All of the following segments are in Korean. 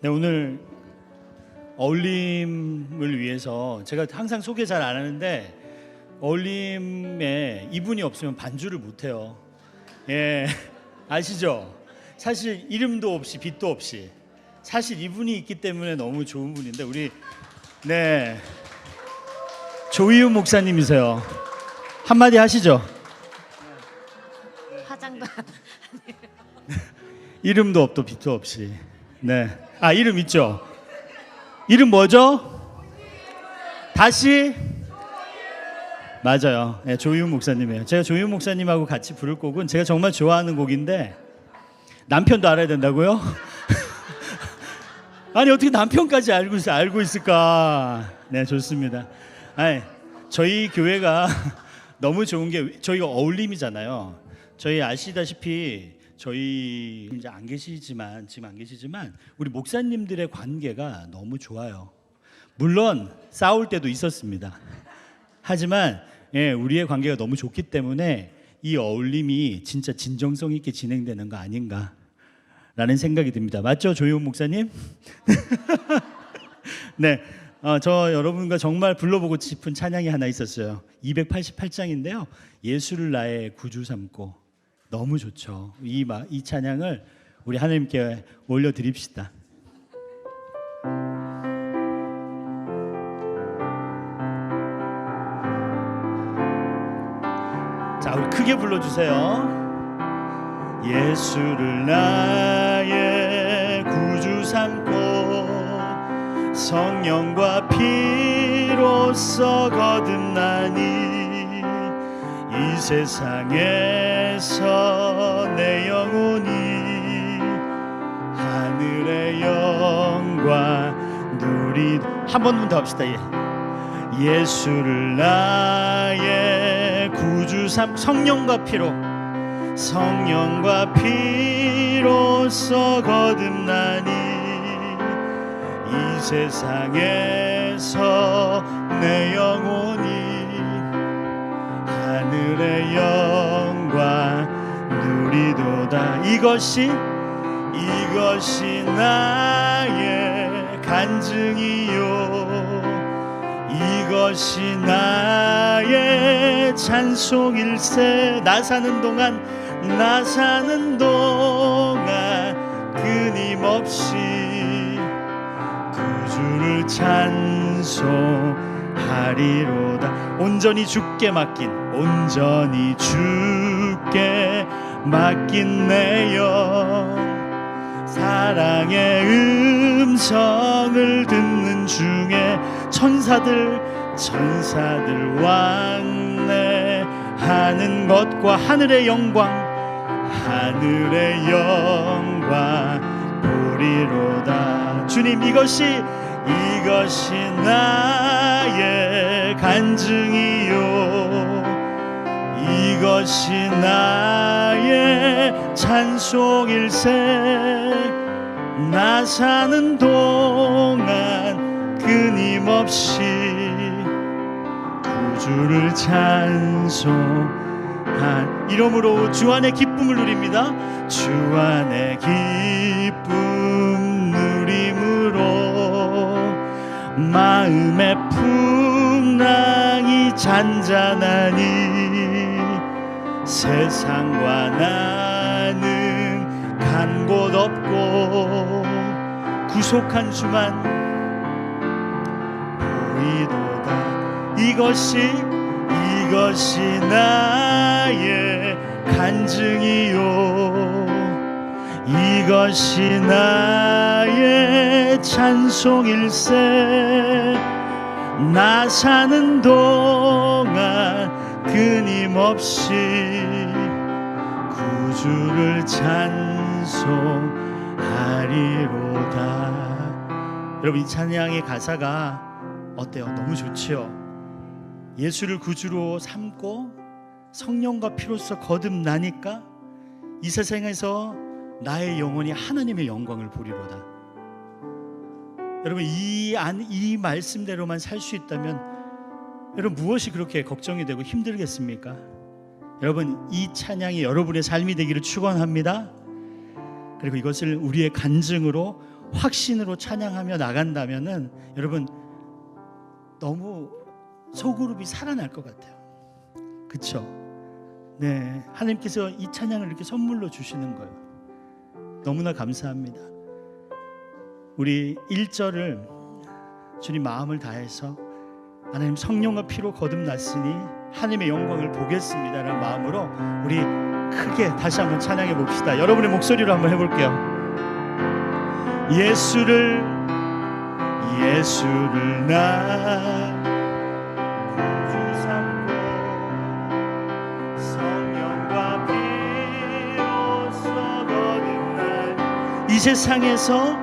네, 오늘 어울림을 위해서 제가 항상 소개 잘 안 하는데 어울림에 이분이 없으면 반주를 못 해요. 예, 아시죠? 사실 이름도 없이 빛도 없이 사실 이분이 있기 때문에 너무 좋은 분인데 우리 조희훈 목사님이세요. 한마디 하시죠. 화장도 안 이름도 없도 빛도 없이. 네. 아, 이름 있죠? 이름 뭐죠? 다시? 맞아요. 네, 조희훈 목사님이에요. 제가 조희훈 목사님하고 같이 부를 곡은 제가 정말 좋아하는 곡인데 남편도 알아야 된다고요? 아니 어떻게 남편까지 알고 있을까? 네, 좋습니다. 아니, 저희 교회가 너무 좋은 게 저희가 어울림이잖아요. 저희 아시다시피 저희 이제 지금 안 계시지만 우리 목사님들의 관계가 너무 좋아요. 물론 싸울 때도 있었습니다. 하지만 우리의 관계가 너무 좋기 때문에 이 어울림이 진짜 진정성 있게 진행되는 거 아닌가라는 생각이 듭니다. 맞죠, 조희훈 목사님? 네, 저 여러분과 정말 불러보고 싶은 찬양이 하나 있었어요. 288장인데요. 예수를 나의 구주 삼고. 너무 좋죠. 이 찬양을 우리 하나님께 올려드립시다. 자, 우리 크게 불러주세요. 예수를 나의 구주 삼고 성령과 피로써 거듭나니 이 세상에서 내 영혼이 하늘의 영광 누리. 한 번 더 합시다. 예수를 나의 구주 삼 성령과 피로써 거듭나니 이 세상에서 내 영혼이 하늘의 영광 누리도다. 이것이 나의 간증이요 이것이 나의 찬송일세. 나 사는 동안 끊임없이 구주를 찬송하리로다. 온전히 주께 맡긴 내 영 사랑의 음성을 듣는 중에 천사들 왕래하는 것과 하늘의 영광 보리로다. 주님, 이것이 나의 간증이요 이것이 나의 찬송일세. 나 사는 동안 끊임없이 구주를 이름으로 주 안의 기쁨을 누립니다. 주 안의 기쁨 누림으로 마음의 풍랑이 잔잔하니 세상과 나는 간 곳 없고 구속한 주만 보이도다. 이것이 나의 간증이요 이것이 나의 찬송일세. 나 사는 동안 끊임없이 구주를 찬송하리로다. 여러분, 이 찬양의 가사가 어때요? 너무 좋지요? 예수를 구주로 삼고 성령과 피로써 거듭나니까 이 세상에서 나의 영혼이 하나님의 영광을 보리로다. 여러분, 이 말씀대로만 살 수 있다면 여러분 무엇이 그렇게 걱정이 되고 힘들겠습니까? 여러분, 이 찬양이 여러분의 삶이 되기를 축원합니다. 그리고 이것을 우리의 간증으로 확신으로 찬양하며 나간다면은 여러분 너무 소그룹이 살아날 것 같아요. 그렇죠? 네, 하나님께서 이 찬양을 이렇게 선물로 주시는 거예요. 너무나 감사합니다. 우리 1절을 주님 마음을 다해서 하나님 성령과 피로 거듭났으니 하나님의 영광을 보겠습니다라는 마음으로 우리 크게 다시 한번 찬양해 봅시다. 여러분의 목소리로 한번 해볼게요. 예수를 나 구주 삼고 성령과 피로써 거듭난 이 세상에서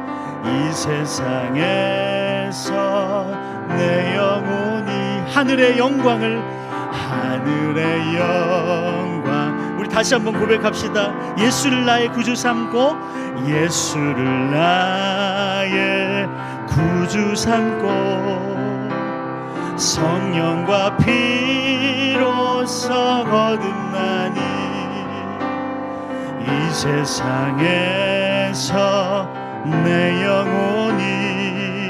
내 영혼이 하늘의 영광 우리 다시 한번 고백합시다. 예수를 나의 구주 삼고 예수를 나의 구주 삼고 성령과 피로써 거듭나니 이 세상에서 내 영혼이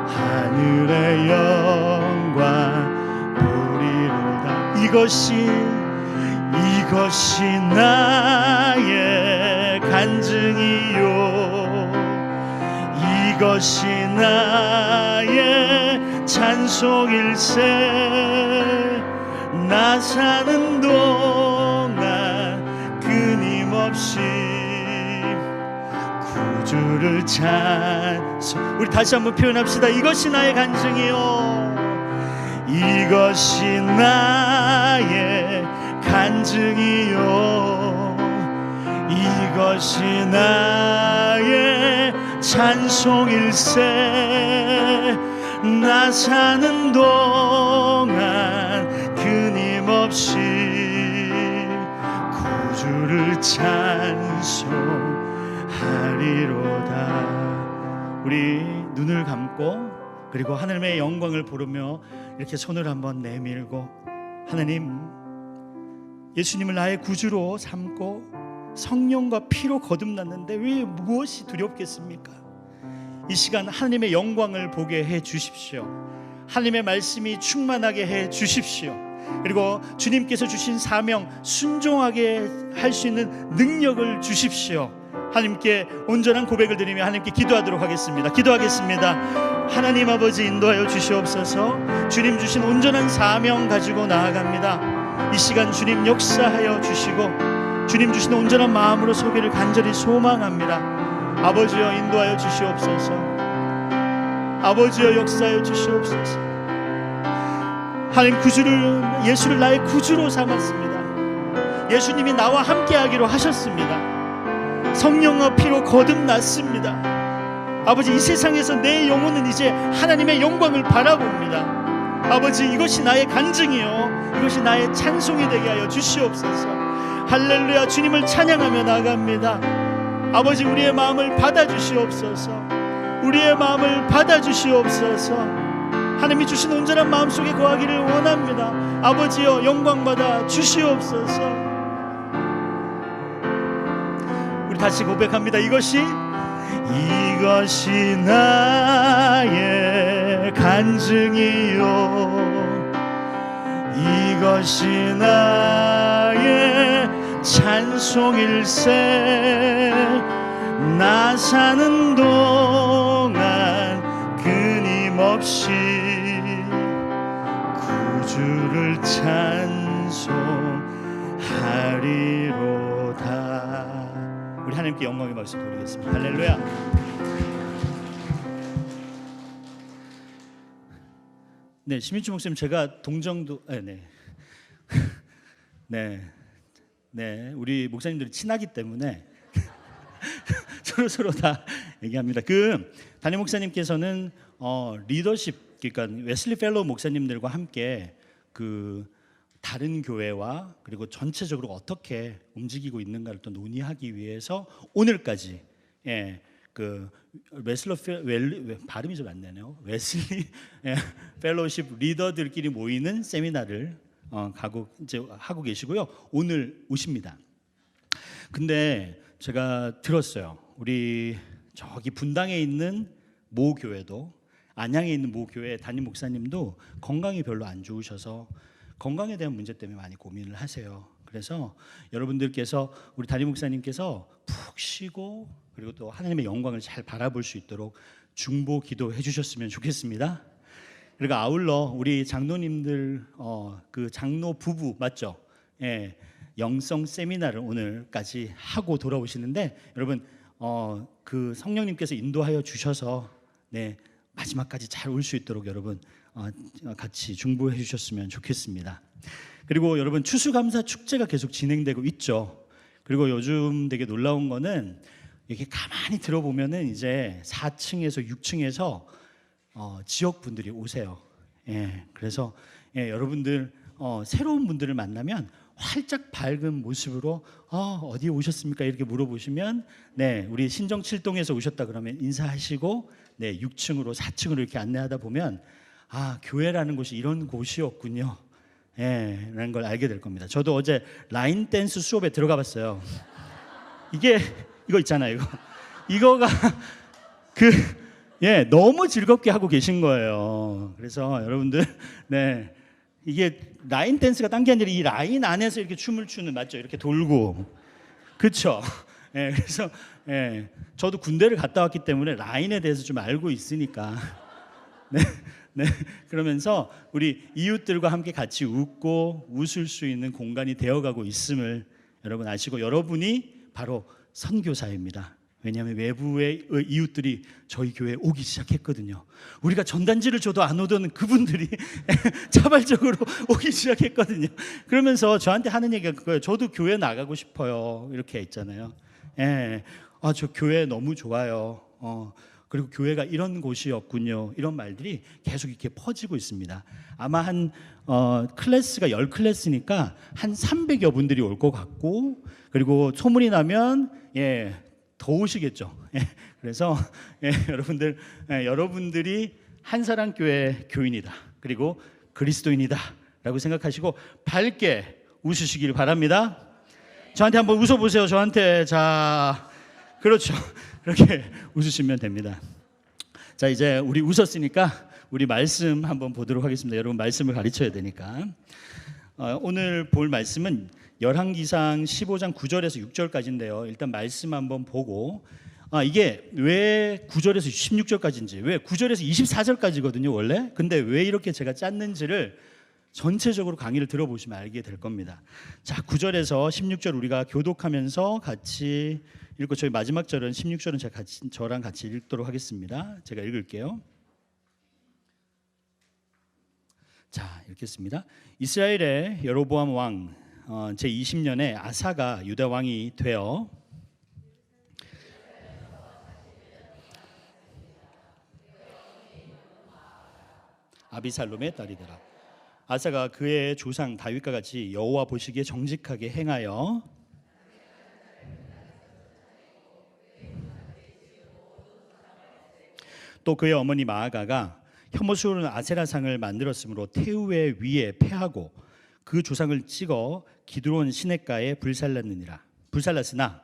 하늘의 영광 보리로다. 이것이 나의 간증이요 이것이 나의 찬송일세 나 사는 동안 끊임없이 구주를 찬송. 우리 다시 한번 표현합시다. 이것이 나의 간증이요 이것이 나의 간증이요 이것이 나의 찬송일세 나 사는 동안 끊임없이 구주를 찬송하리로다. 우리 눈을 감고 그리고 하나님의 영광을 부르며 이렇게 손을 한번 내밀고 하나님 예수님을 나의 구주로 삼고 성령과 피로 거듭났는데 왜 무엇이 두렵겠습니까? 이 시간 하나님의 영광을 보게 해 주십시오. 하나님의 말씀이 충만하게 해 주십시오. 그리고 주님께서 주신 사명 순종하게 할 수 있는 능력을 주십시오. 하나님께 온전한 고백을 드리며 하나님께 기도하도록 하겠습니다. 기도하겠습니다. 하나님 아버지 인도하여 주시옵소서. 주님 주신 온전한 사명 가지고 나아갑니다. 이 시간 주님 역사하여 주시고 주님 주신 온전한 마음으로 서기를 간절히 소망합니다. 아버지여 인도하여 주시옵소서. 아버지여 역사하여 주시옵소서. 하나님 예수를 나의 구주로 삼았습니다. 예수님이 나와 함께하기로 하셨습니다. 성령과 피로 거듭났습니다. 아버지 이 세상에서 내 영혼은 이제 하나님의 영광을 바라봅니다. 아버지 이것이 나의 간증이요 이것이 나의 찬송이 되게 하여 주시옵소서. 할렐루야. 주님을 찬양하며 나갑니다. 아버지 우리의 마음을 받아주시옵소서. 우리의 마음을 받아주시옵소서. 하나님이 주신 온전한 마음 속에 거하기를 원합니다. 아버지여 영광받아 주시옵소서. 우리 다시 고백합니다. 이것이 나의 간증이요 이것이 나의 찬송일세 나 사는 동안 끊임없이 구주를 찬송하리로다. 우리 하나님께 영광의 박수 드리겠습니다. 할렐루야. 네, 심인주 목사님 제가 동정도 네, 우리 목사님들이 친하기 때문에 서로 다 얘기합니다. 담임 목사님께서는 리더십 그러니까 웨슬리 펠로우 목사님들과 함께 다른 교회와 그리고 전체적으로 어떻게 움직이고 있는가를 또 논의하기 위해서 오늘까지 발음이 좀 안 되네요. 웨슬리 펠로우십 리더들끼리 모이는 세미나를 하고 계시고요. 오늘 오십니다. 근데 제가 들었어요. 우리 저기 분당에 있는 모 교회도, 안양에 있는 모 교회 담임 목사님도 건강이 별로 안 좋으셔서 건강에 대한 문제 때문에 많이 고민을 하세요. 그래서 여러분들께서, 우리 담임 목사님께서 푹 쉬고 그리고 또 하나님의 영광을 잘 바라볼 수 있도록 중보 기도해 주셨으면 좋겠습니다. 그리고 아울러 우리 장로님들, 그 장로 부부 맞죠? 예, 영성 세미나를 오늘까지 하고 돌아오시는데, 여러분 그 성령님께서 인도하여 주셔서 네, 마지막까지 잘 올 수 있도록 여러분 같이 중보해 주셨으면 좋겠습니다. 그리고 여러분 추수감사 축제가 계속 진행되고 있죠. 그리고 요즘 되게 놀라운 거는 이렇게 가만히 들어보면은 이제 4층에서 6층에서 지역 분들이 오세요. 예, 그래서 여러분들 새로운 분들을 만나면 활짝 밝은 모습으로 어디에 오셨습니까? 이렇게 물어보시면 네, 우리 신정 7동에서 오셨다 그러면 인사하시고 네, 6층으로 4층으로 이렇게 안내하다 보면 교회라는 곳이 이런 곳이었군요. 예, 라는 걸 알게 될 겁니다. 저도 어제 라인 댄스 수업에 들어가 봤어요. 이거 있잖아요. 이거가 너무 즐겁게 하고 계신 거예요. 그래서 여러분들 네, 이게 라인 댄스가 딴 게 아니라 이 라인 안에서 이렇게 춤을 추는, 맞죠? 이렇게 돌고, 그렇죠? 예, 그래서 저도 군대를 갔다 왔기 때문에 라인에 대해서 좀 알고 있으니까 네, 그러면서 우리 이웃들과 함께 같이 웃고 웃을 수 있는 공간이 되어가고 있음을 여러분 아시고, 여러분이 바로 선교사입니다. 왜냐하면 외부의 이웃들이 저희 교회에 오기 시작했거든요. 우리가 전단지를 줘도 안 오던 그분들이 자발적으로 오기 시작했거든요. 그러면서 저한테 하는 얘기가 그거예요. 저도 교회 나가고 싶어요. 이렇게 있잖아요. 저 교회 너무 좋아요. 그리고 교회가 이런 곳이었군요. 이런 말들이 계속 이렇게 퍼지고 있습니다. 아마 한 클래스가 10클래스니까 한 300여 분들이 올 것 같고, 그리고 소문이 나면 더 오시겠죠. 그래서 여러분들, 여러분들이 한사랑교회 교인이다, 그리고 그리스도인이다 라고 생각하시고 밝게 웃으시길 바랍니다. 저한테 한번 웃어보세요. 저한테. 자, 그렇죠. 그렇게 웃으시면 됩니다. 자, 이제 우리 웃었으니까 우리 말씀 한번 보도록 하겠습니다. 여러분 말씀을 가르쳐야 되니까. 오늘 볼 말씀은 열왕기상 15장 9절에서 6절까지인데요. 일단 말씀 한번 보고, 이게 왜 9절에서 16절까지인지, 왜 9절에서 24절까지거든요 원래. 근데 왜 이렇게 제가 짰는지를 전체적으로 강의를 들어보시면 알게 될 겁니다. 자, 9절에서 16절 우리가 교독하면서 같이 읽고, 저희 마지막 절은 16절은 저랑 같이 읽도록 하겠습니다. 제가 읽을게요. 자, 읽겠습니다. 이스라엘의 여로보암 왕 제20년에 아사가 유다 왕이 되어 아비살롬의 딸이더라. 아사가 그의 조상 다윗과 같이 여호와 보시기에 정직하게 행하여 또 그의 어머니 마아가가 혐오스러운 아세라상을 만들었으므로 태우의 위에 패하고 그 조상을 찍어 기드론 시냇가에 불살랐으나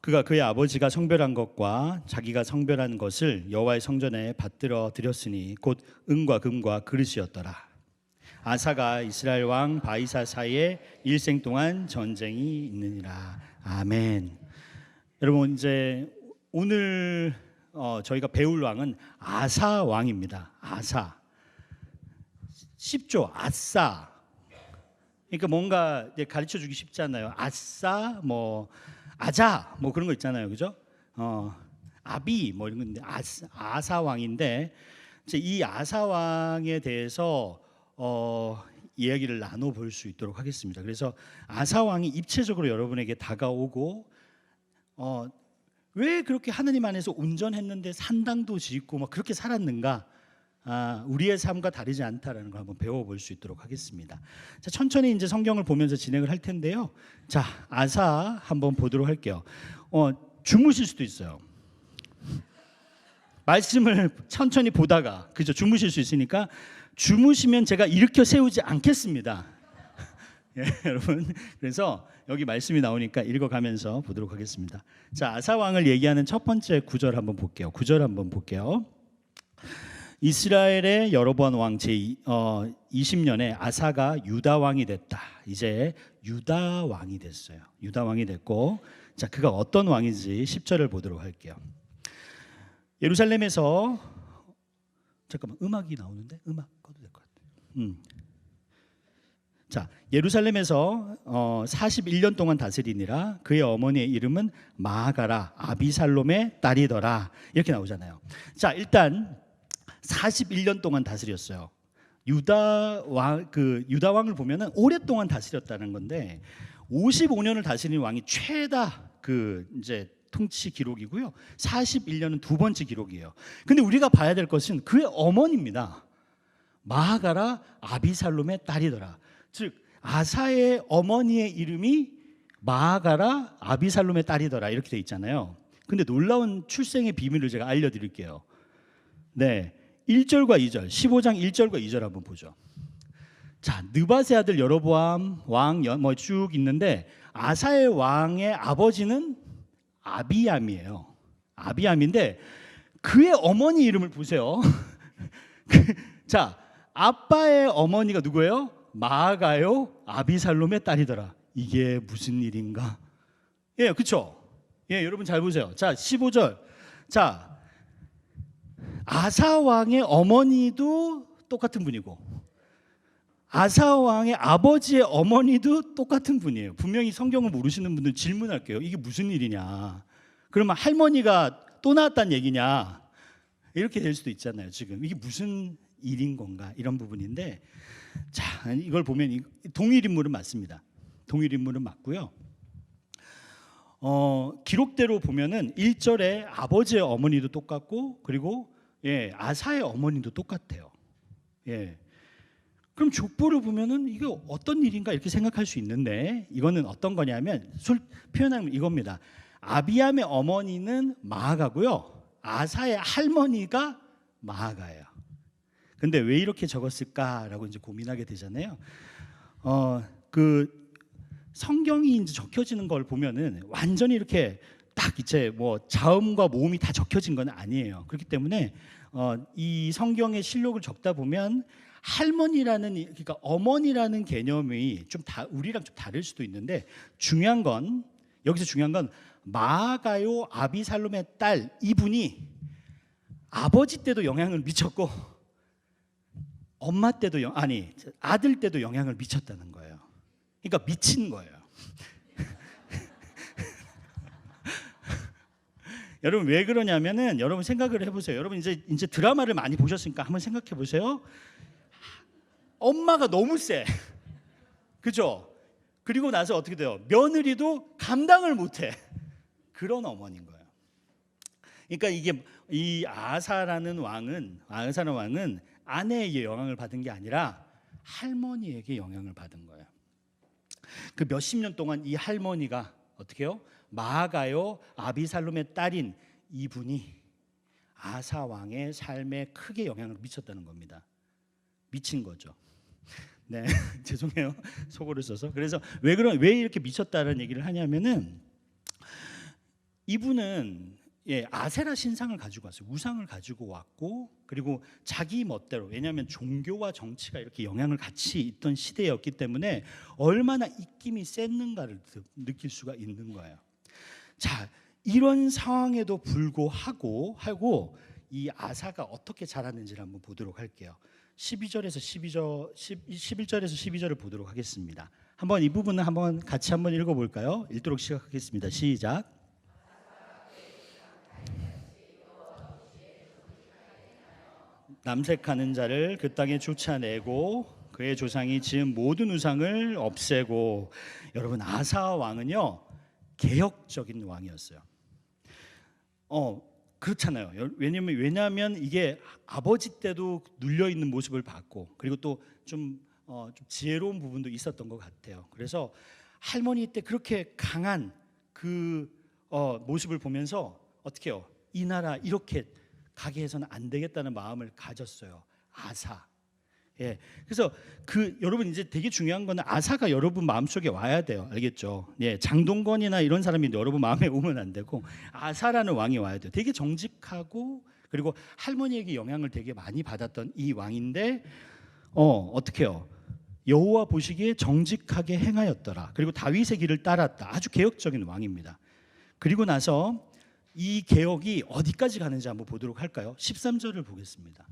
그가 그의 아버지가 성별한 것과 자기가 성별한 것을 여호와의 성전에 받들어 드렸으니 곧 은과 금과 그릇이었더라. 아사가 이스라엘 왕 바이사 사이에 일생 동안 전쟁이 있느니라. 아멘. 여러분, 이제 오늘 저희가 배울 왕은 아사 왕입니다. 아사. 쉽죠? 아싸. 그러니까 뭔가 가르쳐 주기 쉽잖아요. 아싸, 뭐 아자, 뭐 그런 거 있잖아요, 그죠? 아비, 뭐 이런 건데 아사 왕인데, 이 아사 왕에 대해서 이야기를 나눠볼 수 있도록 하겠습니다. 그래서 아사 왕이 입체적으로 여러분에게 다가오고, 왜 그렇게 하느님 안에서 온전했는데 산당도 짓고 막 그렇게 살았는가? 우리의 삶과 다르지 않다라는 걸 한번 배워볼 수 있도록 하겠습니다. 자, 천천히 이제 성경을 보면서 진행을 할 텐데요. 자, 아사 한번 보도록 할게요. 주무실 수도 있어요. 말씀을 천천히 보다가, 그죠? 주무실 수 있으니까 주무시면 제가 일으켜 세우지 않겠습니다. 예, 여러분. 그래서 여기 말씀이 나오니까 읽어가면서 보도록 하겠습니다. 자, 아사 왕을 얘기하는 첫 번째 구절 한번 볼게요. 구절 한번 볼게요. 이스라엘의 여로보암 왕 제 20년에 아사가 유다 왕이 됐다. 이제 유다 왕이 됐어요. 유다 왕이 됐고, 자, 그가 어떤 왕인지 10절을 보도록 할게요. 예루살렘에서 잠깐만, 음악이 나오는데 음악 꺼도 될 것 같아요. 자, 예루살렘에서 41년 동안 다스리니라. 그의 어머니의 이름은 마아가라 아비살롬의 딸이더라. 이렇게 나오잖아요. 자, 일단 41년 동안 다스렸어요. 유다 왕을 보면은 오랫동안 다스렸다는 건데 55년을 다스린 왕이 최다 이제 통치 기록이고요. 41년은 두 번째 기록이에요. 근데 우리가 봐야 될 것은 그의 어머니입니다. 마아가라 아비살롬의 딸이더라. 즉 아사의 어머니의 이름이 마아가라 아비살롬의 딸이더라 이렇게 돼 있잖아요. 근데 놀라운 출생의 비밀을 제가 알려드릴게요. 네, 1절과 2절, 15장 1절과 2절 한번 보죠. 자, 느밧의 아들 여로보암 왕 뭐 쭉 있는데 아사의 왕의 아버지는 아비암이에요. 아비암인데 그의 어머니 이름을 보세요. 자, 아빠의 어머니가 누구예요? 마아가요 아비살롬의 딸이더라. 이게 무슨 일인가? 예, 그렇죠? 예, 여러분 잘 보세요. 자, 15절. 자, 아사 왕의 어머니도 똑같은 분이고 아사 왕의 아버지의 어머니도 똑같은 분이에요. 분명히 성경을 모르시는 분들 질문할게요. 이게 무슨 일이냐? 그러면 할머니가 또 나왔다는 얘기냐? 이렇게 될 수도 있잖아요. 지금 이게 무슨 일인 건가? 이런 부분인데, 자, 이걸 보면 동일 인물은 맞습니다. 동일 인물은 맞고요. 기록대로 보면은 1절에 아버지의 어머니도 똑같고, 그리고 예, 아사의 어머니도 똑같아요. 예. 그럼 족보를 보면은 이게 어떤 일인가 이렇게 생각할 수 있는데, 이거는 어떤 거냐면 표현하면 이겁니다. 아비암의 어머니는 마아가고요, 아사의 할머니가 마아가예요. 근데 왜 이렇게 적었을까라고 이제 고민하게 되잖아요. 그 성경이 이제 적혀지는 걸 보면은 완전히 이렇게 딱 이제 뭐 자음과 모음이 다 적혀진 건 아니에요. 그렇기 때문에 이 성경의 실록을 적다 보면 할머니라는, 그러니까 어머니라는 개념이 좀 우리랑 좀 다를 수도 있는데, 여기서 중요한 건 마아가요 아비살롬의 딸 이분이 아버지 때도 영향을 미쳤고 엄마 때도 아들 때도 영향을 미쳤다는 거예요. 그러니까 미친 거예요. 여러분 왜 그러냐면은, 여러분 생각을 해보세요. 여러분 이제 드라마를 많이 보셨으니까 한번 생각해 보세요. 엄마가 너무 세, 그죠? 그리고 나서 어떻게 돼요? 며느리도 감당을 못해. 그런 어머니인 거예요. 그러니까 이 아사라는 왕은 아내에게 영향을 받은 게 아니라 할머니에게 영향을 받은 거예요. 그 몇십 년 동안 이 할머니가 어떻게 해요? 마아가요 아비살롬의 딸인 이분이 아사 왕의 삶에 크게 영향을 미쳤다는 겁니다. 미친 거죠. 네, 죄송해요. 속어를 써서. 그래서 왜 이렇게 미쳤다는 얘기를 하냐면은, 이분은 아세라 신상을 가지고 왔어요. 우상을 가지고 왔고, 그리고 자기 멋대로, 왜냐하면 종교와 정치가 이렇게 영향을 같이 있던 시대였기 때문에 얼마나 입김이 셌는가를 느낄 수가 있는 거예요. 자, 이런 상황에도 불구하고 이 아사가 어떻게 자랐는지를 한번 보도록 할게요. 11절에서 12절을 보도록 하겠습니다. 한번 이 부분은 같이 한번 읽어볼까요? 읽도록 시작하겠습니다. 시작. 남색하는 자를 그 땅에 쫓아내고 그의 조상이 지은 모든 우상을 없애고. 여러분, 아사 왕은요 개혁적인 왕이었어요. 그렇잖아요. 왜냐하면 이게 아버지 때도 눌려 있는 모습을 봤고, 그리고 또 좀 지혜로운 부분도 있었던 것 같아요. 그래서 할머니 때 그렇게 강한 그 모습을 보면서 어떻게 해요? 이 나라 이렇게 가게 해서는 안 되겠다는 마음을 가졌어요. 아사. 예. 그래서 여러분 이제 되게 중요한 거는 아사가 여러분 마음속에 와야 돼요. 알겠죠? 예. 장동건이나 이런 사람이 여러분 마음에 오면 안 되고 아사라는 왕이 와야 돼요. 되게 정직하고 그리고 할머니에게 영향을 되게 많이 받았던 이 왕인데 어떻게요? 여호와 보시기에 정직하게 행하였더라. 그리고 다윗의 길을 따랐다. 아주 개혁적인 왕입니다. 그리고 나서 이 개혁이 어디까지 가는지 한번 보도록 할까요? 13절을 보겠습니다.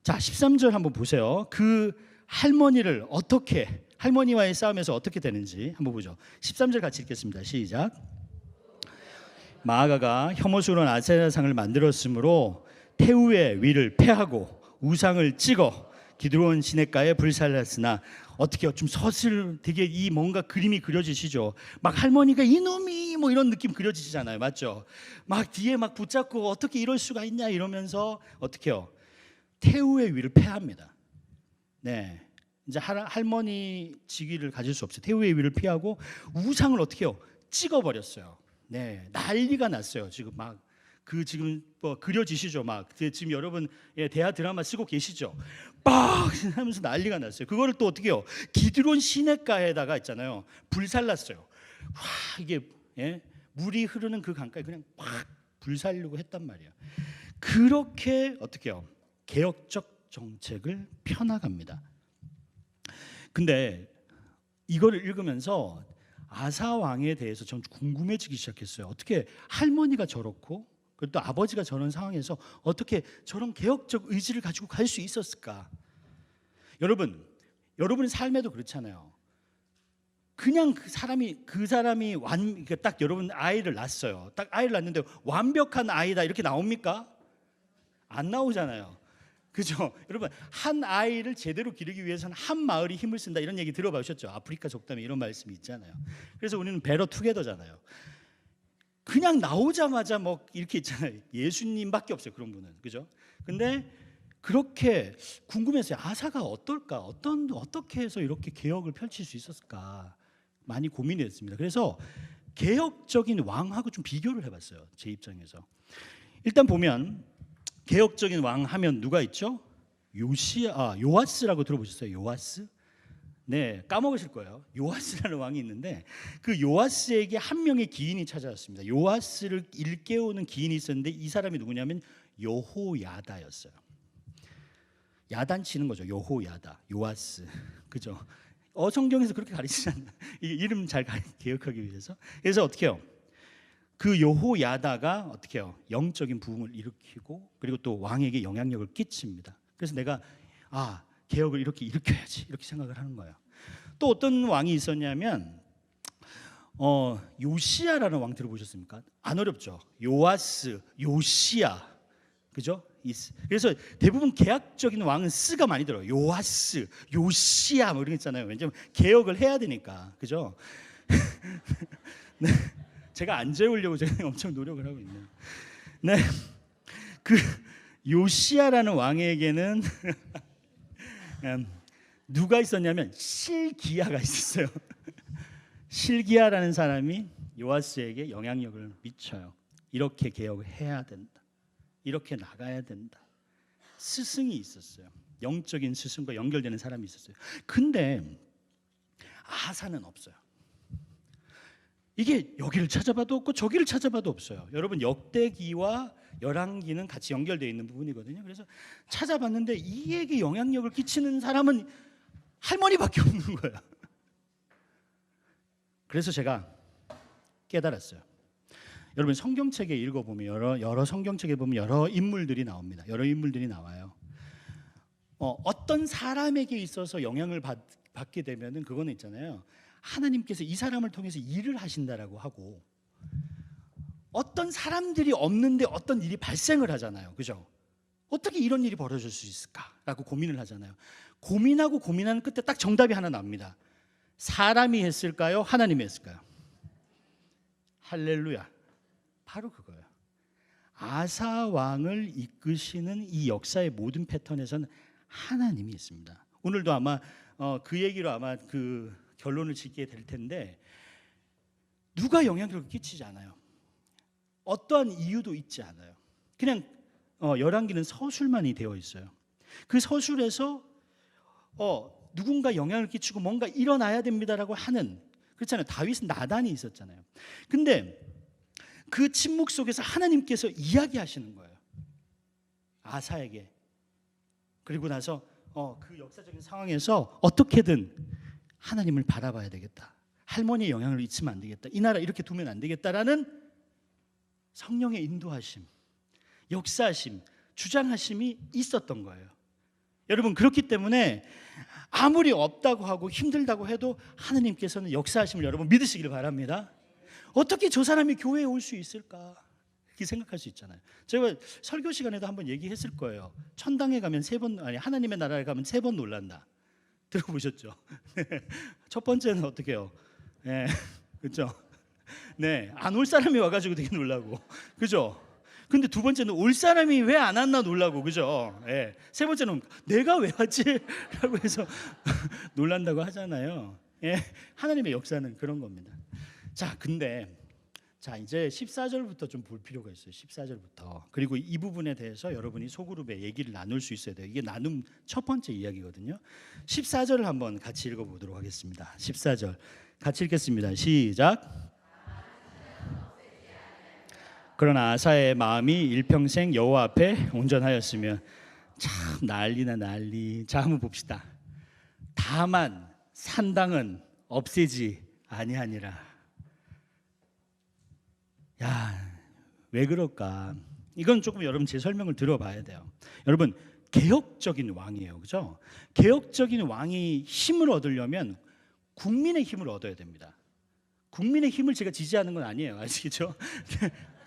자, 13절 한번 보세요. 그 할머니와의 싸움에서 어떻게 되는지 한번 보죠. 13절 같이 읽겠습니다. 시작. 마아가가 혐오스러운 아세라상을 만들었으므로 태우의 위를 패하고 우상을 찍어 기드론 시냇가에 불살랐으나 어떻게 좀 되게 이 뭔가 그림이 그려지시죠. 막 할머니가 이놈이 뭐 이런 느낌 그려지잖아요. 맞죠? 막 뒤에 막 붙잡고 어떻게 이럴 수가 있냐 이러면서 어떻게요? 태우의 위를 패합니다. 네, 이제 할머니 직위를 가질 수 없어요. 태우의 위를 피하고 우상을 어떻게 해요? 찍어버렸어요. 네, 난리가 났어요. 지금 막 지금 뭐 그려지시죠? 막 지금 여러분 대하 드라마 쓰고 계시죠? 빡 하면서 난리가 났어요. 그거를 또 어떻게 해요? 기드론 시냇가에다가 있잖아요. 불살랐어요. 와, 이게 물이 흐르는 그 강가에 그냥 팍 불살르고 했단 말이에요. 그렇게 어떻게 해요? 개혁적 정책을 펴나갑니다. 근데 이거를 읽으면서 아사 왕에 대해서 전 궁금해지기 시작했어요. 어떻게 할머니가 저렇고 그리고 또 아버지가 저런 상황에서 어떻게 저런 개혁적 의지를 가지고 갈 수 있었을까? 여러분의 삶에도 그렇잖아요. 그냥 그 사람이 딱 여러분 아이를 낳았어요. 딱 아이를 낳는데 완벽한 아이다 이렇게 나옵니까? 안 나오잖아요. 그죠? 여러분 한 아이를 제대로 기르기 위해서는 한 마을이 힘을 쓴다 이런 얘기 들어보셨죠? 아프리카 속담에 이런 말씀이 있잖아요. 그래서 우리는 베러 투게더잖아요. 그냥 나오자마자 뭐 이렇게 있잖아요. 예수님밖에 없어요. 그런 분은. 그죠? 근데 그렇게 궁금했어요. 아사가 어떨까? 어떻게 해서 이렇게 개혁을 펼칠 수 있었을까? 많이 고민했습니다. 그래서 개혁적인 왕하고 좀 비교를 해봤어요. 제 입장에서. 일단 보면 개혁적인 왕 하면 누가 있죠? 요아스라고 들어보셨어요? 요아스? 네, 까먹으실 거예요. 요아스라는 왕이 있는데 그 요아스에게 한 명의 기인이 찾아왔습니다. 요아스를 일깨우는 기인이 있었는데 이 사람이 누구냐면 여호야다였어요. 야단치는 거죠. 여호야다, 요아스, 그죠? 성경에서 그렇게 가르치지 않나? 이름 잘 기억하기 위해서. 그래서 어떻게 해요? 그 여호야다가 어떻게 해요? 영적인 부흥을 일으키고 그리고 또 왕에게 영향력을 끼칩니다. 그래서 내가 개혁을 이렇게 일으켜야지 이렇게 생각을 하는 거예요. 또 어떤 왕이 있었냐면 요시야라는 왕 들어보셨습니까? 안 어렵죠? 요아스, 요시야, 그죠? 그래서 대부분 개혁적인 왕은 스가 많이 들어요. 요아스, 요시야 뭐 이런 거 있잖아요. 왜냐면 개혁을 해야 되니까, 그죠? 네, 제가 안 재우려고 제가 엄청 노력을 하고 있네요. 네, 그 요시야라는 왕에게는 누가 있었냐면 실기야가 있었어요. 실기야라는 사람이 요아스에게 영향력을 미쳐요. 이렇게 개혁을 해야 된다. 이렇게 나가야 된다. 스승이 있었어요. 영적인 스승과 연결되는 사람이 있었어요. 근데 아사는 없어요. 이게 여기를 찾아봐도 없고 저기를 찾아봐도 없어요. 여러분 역대기와 열왕기는 같이 연결되어 있는 부분이거든요. 그래서 찾아봤는데 이에게 영향력을 끼치는 사람은 할머니밖에 없는 거예요. 그래서 제가 깨달았어요. 여러분 성경책에 읽어보면 여러 성경책에 보면 여러 인물들이 나옵니다. 여러 인물들이 나와요. 어떤 사람에게 있어서 영향을 받게 되면은 그거는 있잖아요. 하나님께서 이 사람을 통해서 일을 하신다라고 하고 어떤 사람들이 없는데 어떤 일이 발생을 하잖아요. 그죠? 어떻게 이런 일이 벌어질 수 있을까라고 고민을 하잖아요. 고민하고 고민하는 끝에 딱 정답이 하나 나옵니다. 사람이 했을까요? 하나님이 했을까요? 할렐루야. 바로 그거예요. 아사 왕을 이끄시는 이 역사의 모든 패턴에서는 하나님이 있습니다. 오늘도 아마 그 얘기로 아마 그 결론을 짓게 될 텐데 누가 영향력을 끼치지 않아요. 어떠한 이유도 있지 않아요. 그냥 열왕기는 서술만이 되어 있어요. 그 서술에서 누군가 영향을 끼치고 뭔가 일어나야 됩니다라고 하는, 그렇잖아요. 다윗은 나단이 있었잖아요. 근데 그 침묵 속에서 하나님께서 이야기하시는 거예요, 아사에게. 그리고 나서 그 역사적인 상황에서 어떻게든 하나님을 바라봐야 되겠다, 할머니의 영향을 잊으면 안 되겠다, 이 나라 이렇게 두면 안 되겠다라는 성령의 인도하심, 역사하심, 주장하심이 있었던 거예요. 여러분, 그렇기 때문에 아무리 없다고 하고 힘들다고 해도 하나님께서는 역사하심을 여러분 믿으시길 바랍니다. 어떻게 저 사람이 교회에 올 수 있을까, 이렇게 생각할 수 있잖아요. 제가 설교 시간에도 한번 얘기했을 거예요. 천당에 가면 3번, 아니 하나님의 나라에 가면 3번 놀란다. 들어보셨죠? 첫 번째는 어떻게 해요? 네, 그렇죠? 네, 안 올 사람이 와가지고 되게 놀라고, 그죠? 근데 두 번째는 올 사람이 왜 안 왔나 놀라고, 그죠? 네. 세 번째는 내가 왜 왔지? 라고 해서 놀란다고 하잖아요. 예, 하나님의 역사는 그런 겁니다. 자, 근데 이제 14절부터 좀 볼 필요가 있어요. 14절부터. 그리고 이 부분에 대해서 여러분이 소그룹에 얘기를 나눌 수 있어야 돼요. 이게 나눔 첫 번째 이야기거든요. 14절을 한번 같이 읽어보도록 하겠습니다. 14절 같이 읽겠습니다. 시작. 그러나 아사의 마음이 일평생 여호와 앞에 온전하였으면. 참 난리나 난리. 자, 한번 봅시다. 다만 산당은 없애지 아니하니라. 야, 왜 그럴까? 이건 조금 여러분 제 설명을 들어봐야 돼요. 여러분, 개혁적인 왕이에요, 그죠? 개혁적인 왕이 힘을 얻으려면 국민의 힘을 얻어야 됩니다. 국민의 힘을 제가 지지하는 건 아니에요, 아시겠죠?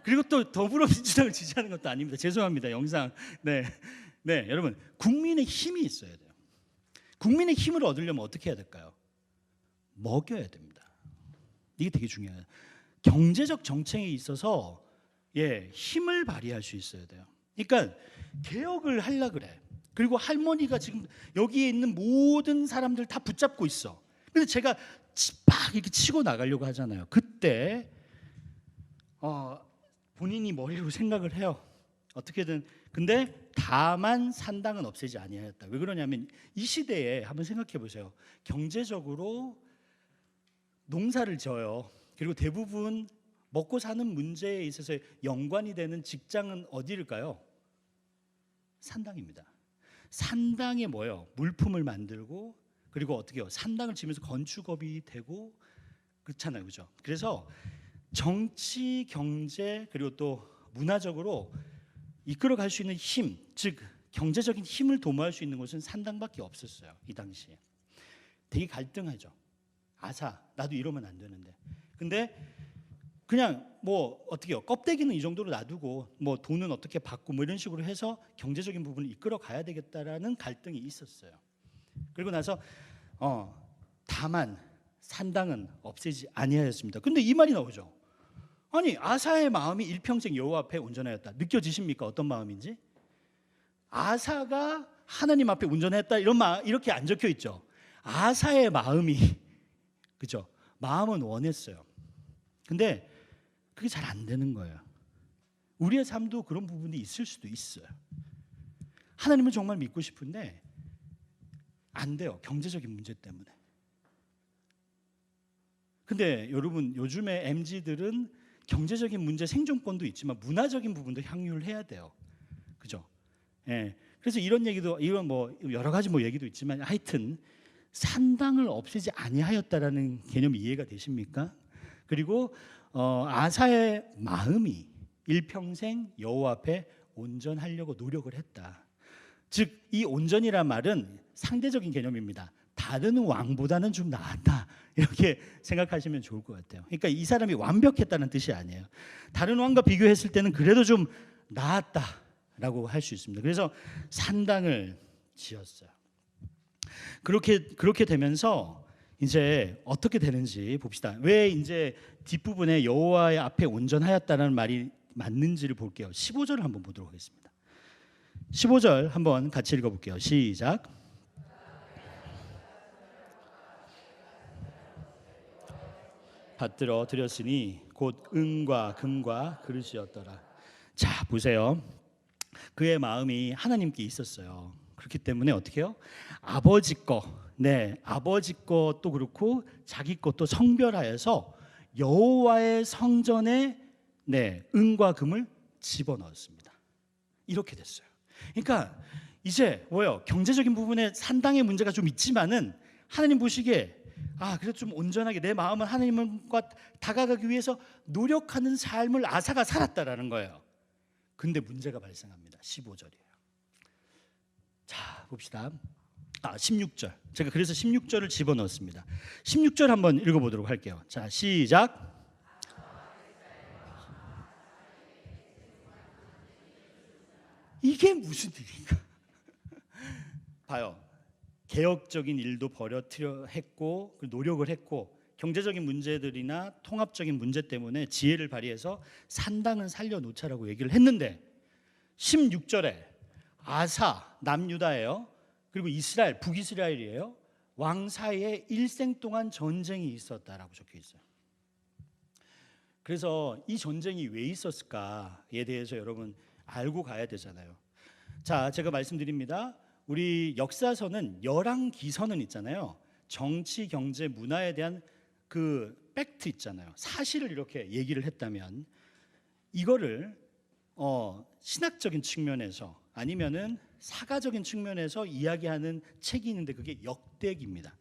그리고 또 더불어민주당을 지지하는 것도 아닙니다. 죄송합니다, 영상. 네, 여러분, 국민의 힘이 있어야 돼요. 국민의 힘을 얻으려면 어떻게 해야 될까요? 먹여야 됩니다. 이게 되게 중요해요. 경제적 정책에 있어서 힘을 발휘할 수 있어야 돼요. 그러니까 개혁을 하려 그래. 그리고 할머니가 지금 여기에 있는 모든 사람들 다 붙잡고 있어. 근데 제가 막 이렇게 치고 나가려고 하잖아요. 그때 본인이 머리로 생각을 해요. 어떻게든. 근데 다만 산당은 없애지 아니하였다. 왜 그러냐면 이 시대에 한번 생각해 보세요. 경제적으로 농사를 져요. 그리고 대부분 먹고 사는 문제에 있어서 연관이 되는 직장은 어디일까요? 산당입니다. 산당에 뭐예요? 물품을 만들고, 그리고 어떻게 해요? 산당을 지면서 건축업이 되고, 그렇잖아요, 그죠? 그래서 정치, 경제, 그리고 또 문화적으로 이끌어갈 수 있는 힘, 즉 경제적인 힘을 도모할 수 있는 곳은 산당밖에 없었어요, 이 당시에. 되게 갈등하죠. 아사, 나도 이러면 안 되는데. 근데 그냥 뭐 어떻게 해요? 껍데기는 이 정도로 놔두고 뭐 돈은 어떻게 받고 뭐 이런 식으로 해서 경제적인 부분을 이끌어 가야 되겠다라는 갈등이 있었어요. 그리고 나서 다만 산당은 없애지 아니하였습니다. 근데 이 말이 나오죠. 아니, 아사의 마음이 일평생 여호와 앞에 온전하였다. 느껴지십니까? 어떤 마음인지? 아사가 하나님 앞에 온전했다 이렇게 안 적혀 있죠. 아사의 마음이, 그죠? 마음은 원했어요. 근데 그게 잘 안 되는 거예요. 우리의 삶도 그런 부분이 있을 수도 있어요. 하나님은 정말 믿고 싶은데 안 돼요, 경제적인 문제 때문에. 근데 여러분, 요즘에 MZ들은 경제적인 문제, 생존권도 있지만 문화적인 부분도 향유해야 돼요, 그죠? 예. 그래서 이런 뭐 여러 가지 뭐 얘기도 있지만 하여튼 산당을 없애지 아니하였다라는 개념이 이해가 되십니까? 그리고 아사의 마음이 일평생 여호와 앞에 온전하려고 노력을 했다. 즉 이 온전이란 말은 상대적인 개념입니다. 다른 왕보다는 좀 나았다, 이렇게 생각하시면 좋을 것 같아요. 그러니까 이 사람이 완벽했다는 뜻이 아니에요. 다른 왕과 비교했을 때는 그래도 좀 나았다라고 할 수 있습니다. 그래서 산당을 지었어요. 그렇게 되면서 이제 어떻게 되는지 봅시다. 왜 이제 뒷부분에 여호와의 앞에 온전하였다는 말이 맞는지를 볼게요. 15절을 한번 보도록 하겠습니다. 15절 한번 같이 읽어볼게요. 시작. 받들어 드렸으니 곧 은과 금과 그릇이었더라. 자, 보세요. 그의 마음이 하나님께 있었어요. 그렇기 때문에 어떻게 해요? 아버지 거, 아버지 것도 그렇고 자기 것도 성별하여서 여호와의 성전에 은과 금을 집어넣었습니다. 이렇게 됐어요. 그러니까 이제 뭐예요? 경제적인 부분에 산당의 문제가 좀 있지만은 하나님 보시기에 그래도 좀 온전하게 내 마음은 하나님과 다가가기 위해서 노력하는 삶을 아사가 살았다라는 거예요. 근데 문제가 발생합니다. 15절이에요. 자, 봅시다. 16절. 제가 그래서 16절을 집어넣었습니다. 16절 한번 읽어보도록 할게요. 자, 시작. 이게 무슨 일인가? 봐요. 개혁적인 일도 버려뜨려 했고 노력을 했고 경제적인 문제들이나 통합적인 문제 때문에 지혜를 발휘해서 산당은 살려놓자라고 얘기를 했는데 16절에 아사 남유다예요. 그리고 이스라엘 북이스라엘이에요. 왕 사이에 일생 동안 전쟁이 있었다라고 적혀 있어요. 그래서 이 전쟁이 왜 있었을까에 대해서 여러분 알고 가야 되잖아요. 자, 제가 말씀드립니다. 우리 역사서는 열왕기서는 있잖아요. 정치, 경제, 문화에 대한 그 팩트 있잖아요. 사실을 이렇게 얘기를 했다면 이거를 신학적인 측면에서 아니면은 사가적인 측면에서 이야기하는 책이 있는데 그게 역대기입니다.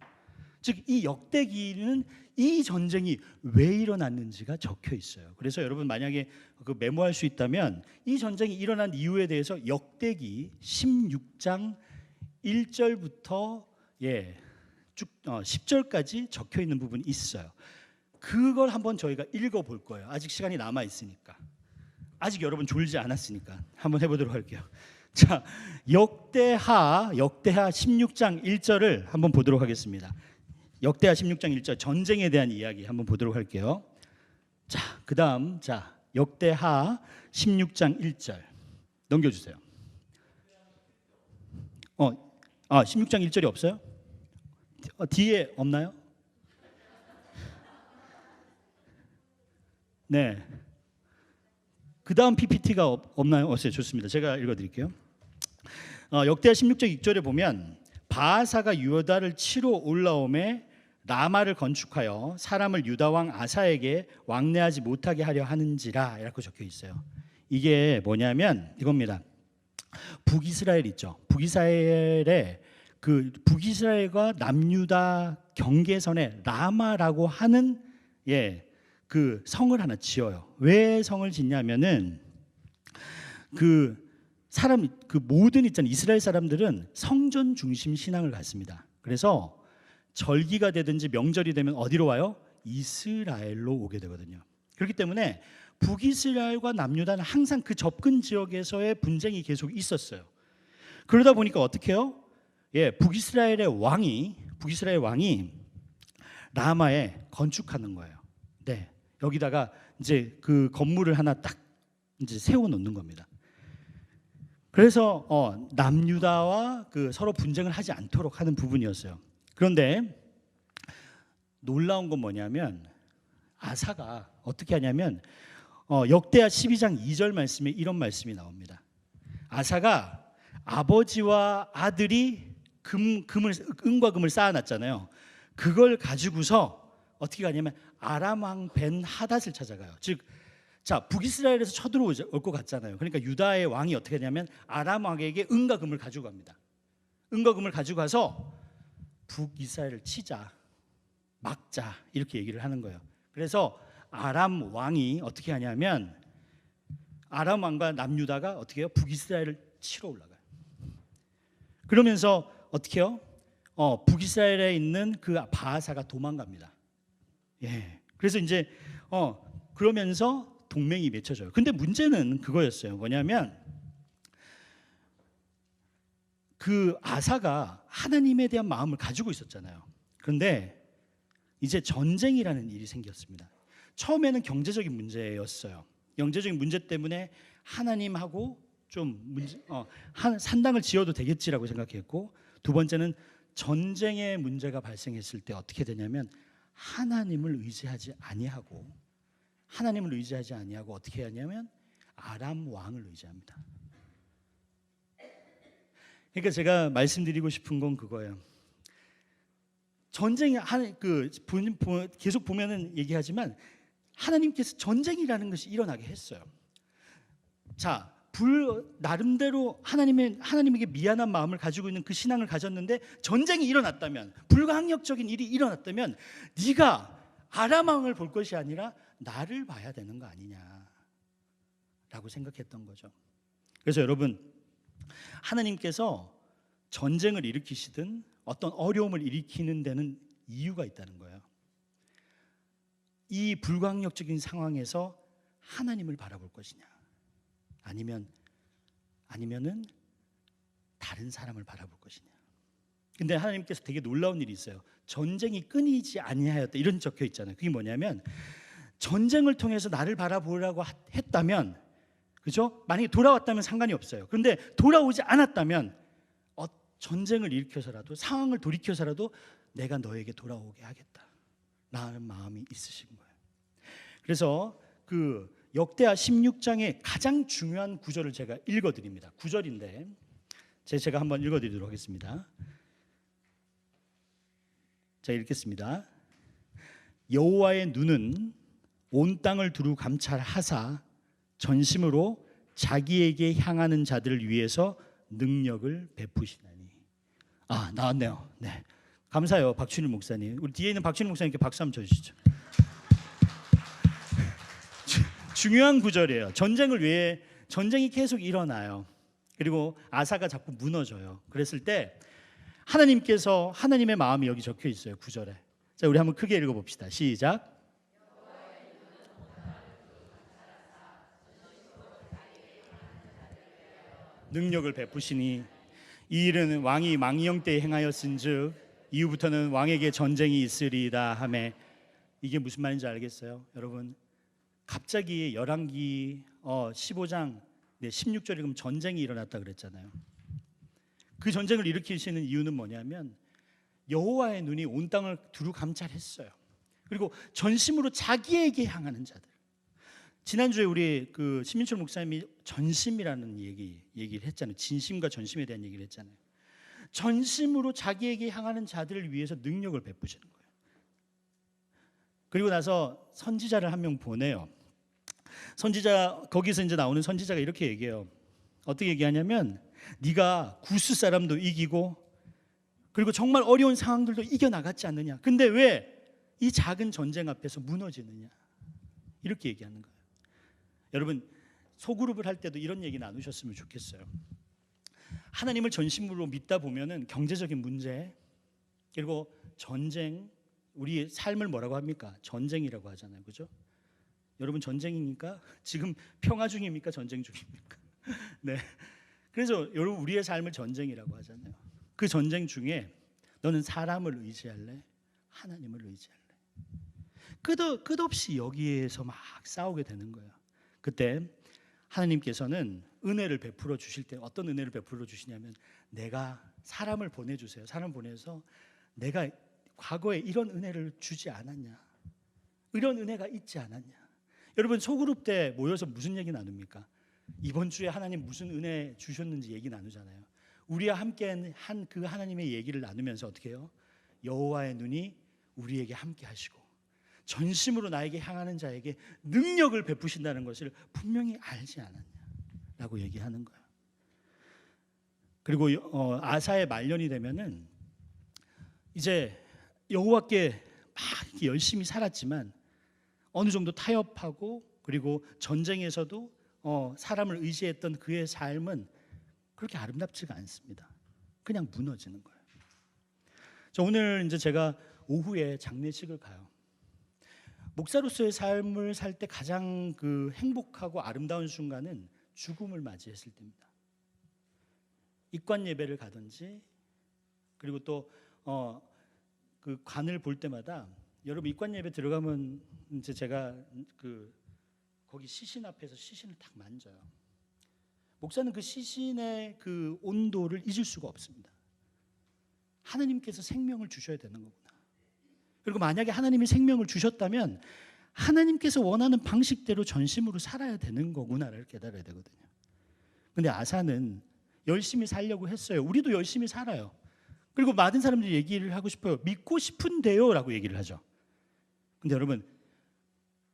즉 이 역대기는 이 전쟁이 왜 일어났는지가 적혀 있어요. 그래서 여러분 만약에 그 메모할 수 있다면 이 전쟁이 일어난 이유에 대해서 역대기 16장 1절부터 쭉 10절까지 적혀 있는 부분이 있어요. 그걸 한번 저희가 읽어볼 거예요. 아직 시간이 남아 있으니까. 아직 여러분 졸지 않았으니까 한번 해보도록 할게요. 자, 역대하 16장 1절을 한번 보도록 하겠습니다. 역대하 16장 1절 전쟁에 대한 이야기 한번 보도록 할게요. 자, 그다음 역대하 16장 1절 넘겨주세요. 16장 1절이 없어요? 뒤에 없나요? 네. 그 다음 PPT가 없나요? 없어요. 좋습니다. 제가 읽어드릴게요. 역대하 16장 6절에 보면 바하사가 유다를 치러 올라오매 라마를 건축하여 사람을 유다 왕 아사에게 왕래하지 못하게 하려 하는지라 이렇게 적혀 있어요. 이게 뭐냐면 이겁니다. 북이스라엘 있죠. 북이스라엘과 남유다 경계선에 라마라고 하는 그 성을 하나 지어요. 왜 성을 짓냐면은 그 모든 있잖아요. 이스라엘 사람들은 성전 중심 신앙을 갖습니다. 그래서 절기가 되든지 명절이 되면 어디로 와요? 이스라엘로 오게 되거든요. 그렇기 때문에 북이스라엘과 남유다는 항상 그 접근 지역에서의 분쟁이 계속 있었어요. 그러다 보니까 어떻게 해요? 북이스라엘 왕이 라마에 건축하는 거예요. 네, 여기다가 이제 그 건물을 하나 딱 이제 세워 놓는 겁니다. 그래서 남유다와 그 서로 분쟁을 하지 않도록 하는 부분이었어요. 그런데 놀라운 건 뭐냐면 아사가 어떻게 하냐면 역대하 12장 2절 말씀에 이런 말씀이 나옵니다. 아사가 아버지와 아들이 은과 금을 쌓아놨잖아요. 그걸 가지고서 어떻게 가냐면 아람 왕 벤 하닷을 찾아가요. 즉, 북이스라엘에서 쳐들어올 것 같잖아요. 그러니까 유다의 왕이 어떻게 하냐면 아람 왕에게 은과 금을 가지고 갑니다. 은과 금을 가지고 가서 북이스라엘을 치자, 막자 이렇게 얘기를 하는 거예요. 그래서 아람 왕이 어떻게 하냐면 아람 왕과 남유다가 어떻게 해요? 북이스라엘을 치러 올라가요. 그러면서 어떻게 해요? 북이스라엘에 있는 그 바하사가 도망갑니다. 그래서 이제 그러면서 동맹이 맺혀져요. 근데 문제는 그거였어요. 뭐냐면 그 아사가 하나님에 대한 마음을 가지고 있었잖아요. 그런데 이제 전쟁이라는 일이 생겼습니다. 처음에는 경제적인 문제였어요. 경제적인 문제 때문에 하나님하고 좀 산당을 지어도 되겠지라고 생각했고, 두 번째는 전쟁의 문제가 발생했을 때 어떻게 되냐면 하나님을 의지하지 아니하고 어떻게 하냐면 아람 왕을 의지합니다. 그러니까 제가 말씀드리고 싶은 건 그거예요. 전쟁이 계속 보면은 얘기하지만 하나님께서 전쟁이라는 것이 일어나게 했어요. 자, 나름대로 하나님에게 미안한 마음을 가지고 있는 그 신앙을 가졌는데 전쟁이 일어났다면, 불가항력적인 일이 일어났다면 네가 아람 왕을 볼 것이 아니라 나를 봐야 되는 거 아니냐라고 생각했던 거죠. 그래서 여러분, 하나님께서 전쟁을 일으키시든 어떤 어려움을 일으키는 데는 이유가 있다는 거예요. 이 불가항력적인 상황에서 하나님을 바라볼 것이냐, 아니면은 다른 사람을 바라볼 것이냐. 근데 하나님께서 되게 놀라운 일이 있어요. 전쟁이 끊이지 아니하였다, 이런 적혀 있잖아요. 그게 뭐냐면, 전쟁을 통해서 나를 바라보라고 했다면, 그죠? 만약에 돌아왔다면 상관이 없어요. 그런데 돌아오지 않았다면 전쟁을 일으켜서라도, 상황을 돌이켜서라도 내가 너에게 돌아오게 하겠다라는 마음이 있으신 거예요. 그래서 그 역대하 16장의 가장 중요한 구절을 제가 읽어드립니다. 9절인데 제가 한번 읽어드리도록 하겠습니다. 자, 읽겠습니다. 여호와의 눈은 온 땅을 두루 감찰하사 전심으로 자기에게 향하는 자들을 위해서 능력을 베푸시나니. 나왔네요. 네, 감사해요, 박춘일 목사님. 우리 뒤에 있는 박춘일 목사님께 박수 한번 쳐주시죠. 중요한 구절이에요. 전쟁이 계속 일어나요. 그리고 아사가 자꾸 무너져요. 그랬을 때 하나님께서, 하나님의 마음이 여기 적혀 있어요, 9절에. 자, 우리 한번 크게 읽어봅시다. 시작. 능력을 베푸시니 이 일은 왕이 망령 때에 행하였은즉 이후부터는 왕에게 전쟁이 있으리이다 하매. 이게 무슨 말인지 알겠어요, 여러분? 갑자기 열왕기 15장 16절에 그럼 전쟁이 일어났다 그랬잖아요. 그 전쟁을 일으키시는 이유는 뭐냐면 여호와의 눈이 온 땅을 두루 감찰했어요. 그리고 전심으로 자기에게 향하는 자들. 지난주에 우리 그 신민철 목사님이 전심이라는 얘기를 했잖아요. 진심과 전심에 대한 얘기를 했잖아요. 전심으로 자기에게 향하는 자들을 위해서 능력을 베푸시는 거예요. 그리고 나서 선지자를 한 명 보내요. 거기서 이제 나오는 선지자가 이렇게 얘기해요. 어떻게 얘기하냐면, 네가 구스 사람도 이기고 그리고 정말 어려운 상황들도 이겨나갔지 않느냐. 근데 왜 이 작은 전쟁 앞에서 무너지느냐. 이렇게 얘기하는 거예요. 여러분, 소그룹을 할 때도 이런 얘기 나누셨으면 좋겠어요. 하나님을 전심으로 믿다 보면은 경제적인 문제, 그리고 전쟁, 우리의 삶을 뭐라고 합니까? 전쟁이라고 하잖아요, 그죠? 여러분, 전쟁입니까? 지금 평화 중입니까? 전쟁 중입니까? 네. 그래서 여러분, 우리의 삶을 전쟁이라고 하잖아요. 그 전쟁 중에 너는 사람을 의지할래? 하나님을 의지할래? 끝없이 여기에서 막 싸우게 되는 거예요. 그때 하나님께서는 은혜를 베풀어 주실 때 어떤 은혜를 베풀어 주시냐면, 내가 사람을 보내주세요. 사람 보내서 내가 과거에 이런 은혜를 주지 않았냐, 이런 은혜가 있지 않았냐. 여러분, 소그룹 때 모여서 무슨 얘기 나눕니까? 이번 주에 하나님 무슨 은혜 주셨는지 얘기 나누잖아요. 우리와 함께 한 그 하나님의 얘기를 나누면서 어떻게 해요? 여호와의 눈이 우리에게 함께 하시고 전심으로 나에게 향하는 자에게 능력을 베푸신다는 것을 분명히 알지 않았냐라고 얘기하는 거예요. 그리고 아사의 말년이 되면은 이제 여호와께 막 열심히 살았지만 어느 정도 타협하고, 그리고 전쟁에서도 사람을 의지했던 그의 삶은 그렇게 아름답지가 않습니다. 그냥 무너지는 거예요. 오늘 이제 제가 오후에 장례식을 가요. 목사로서의 삶을 살 때 가장 그 행복하고 아름다운 순간은 죽음을 맞이했을 때입니다. 입관 예배를 가든지, 그리고 또 그 관을 볼 때마다, 여러분 입관 예배 들어가면 이제 제가 거기 시신 앞에서 시신을 딱 만져요. 목사는 그 시신의 그 온도를 잊을 수가 없습니다. 하나님께서 생명을 주셔야 되는 거구나. 그리고 만약에 하나님이 생명을 주셨다면 하나님께서 원하는 방식대로 전심으로 살아야 되는 거구나를 깨달아야 되거든요. 근데 아사는 열심히 살려고 했어요. 우리도 열심히 살아요. 그리고 많은 사람들이 얘기를 하고 싶어요. 믿고 싶은데요 라고 얘기를 하죠. 근데 여러분,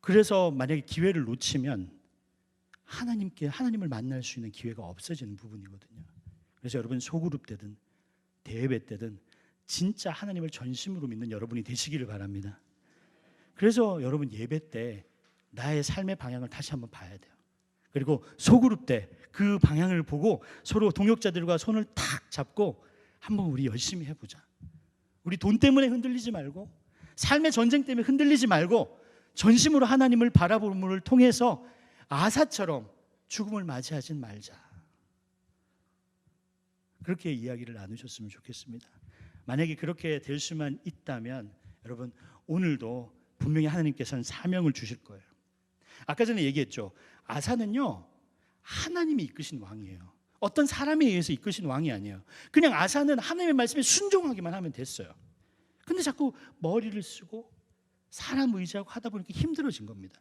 그래서 만약에 기회를 놓치면 하나님을 만날 수 있는 기회가 없어지는 부분이거든요. 그래서 여러분, 소그룹 때든 대예배 때든 진짜 하나님을 전심으로 믿는 여러분이 되시기를 바랍니다. 그래서 여러분, 예배 때 나의 삶의 방향을 다시 한번 봐야 돼요. 그리고 소그룹 때 그 방향을 보고 서로 동역자들과 손을 탁 잡고 한번 우리 열심히 해보자. 우리 돈 때문에 흔들리지 말고, 삶의 전쟁 때문에 흔들리지 말고, 전심으로 하나님을 바라봄을 통해서 아사처럼 죽음을 맞이하진 말자. 그렇게 이야기를 나누셨으면 좋겠습니다. 만약에 그렇게 될 수만 있다면 여러분, 오늘도 분명히 하나님께서는 사명을 주실 거예요. 아까 전에 얘기했죠. 아사는요, 하나님이 이끄신 왕이에요. 어떤 사람에 의해서 이끄신 왕이 아니에요. 그냥 아사는 하나님의 말씀에 순종하기만 하면 됐어요. 근데 자꾸 머리를 쓰고 사람 의지하고 하다 보니까 힘들어진 겁니다.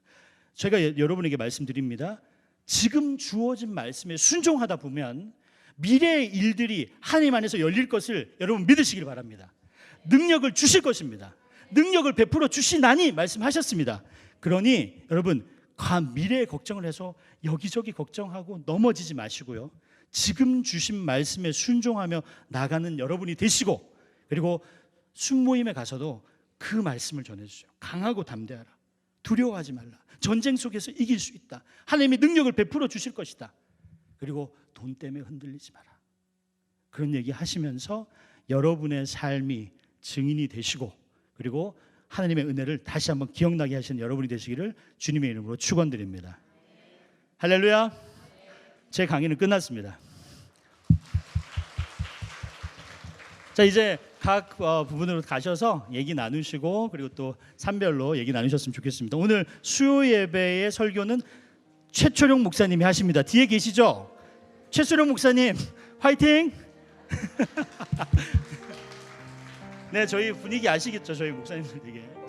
제가 여러분에게 말씀드립니다. 지금 주어진 말씀에 순종하다 보면 미래의 일들이 하나님 안에서 열릴 것을 여러분 믿으시길 바랍니다. 능력을 주실 것입니다. 능력을 베풀어 주시나니 말씀하셨습니다. 그러니 여러분, 미래의 걱정을 해서 여기저기 걱정하고 넘어지지 마시고요. 지금 주신 말씀에 순종하며 나가는 여러분이 되시고, 그리고 순모임에 가서도 그 말씀을 전해주세요. 강하고 담대하라. 두려워하지 말라. 전쟁 속에서 이길 수 있다. 하나님이 능력을 베풀어 주실 것이다. 그리고 돈 때문에 흔들리지 마라. 그런 얘기 하시면서 여러분의 삶이 증인이 되시고, 그리고 하나님의 은혜를 다시 한번 기억나게 하시는 여러분이 되시기를 주님의 이름으로 축원드립니다. 할렐루야. 제 강의는 끝났습니다. 자, 이제 각 부분으로 가셔서 얘기 나누시고, 그리고 또 산별로 얘기 나누셨으면 좋겠습니다. 오늘 수요 예배의 설교는 최초룡 목사님이 하십니다. 뒤에 계시죠? 최초룡 목사님 화이팅! 네, 저희 분위기 아시겠죠? 저희 목사님들 되게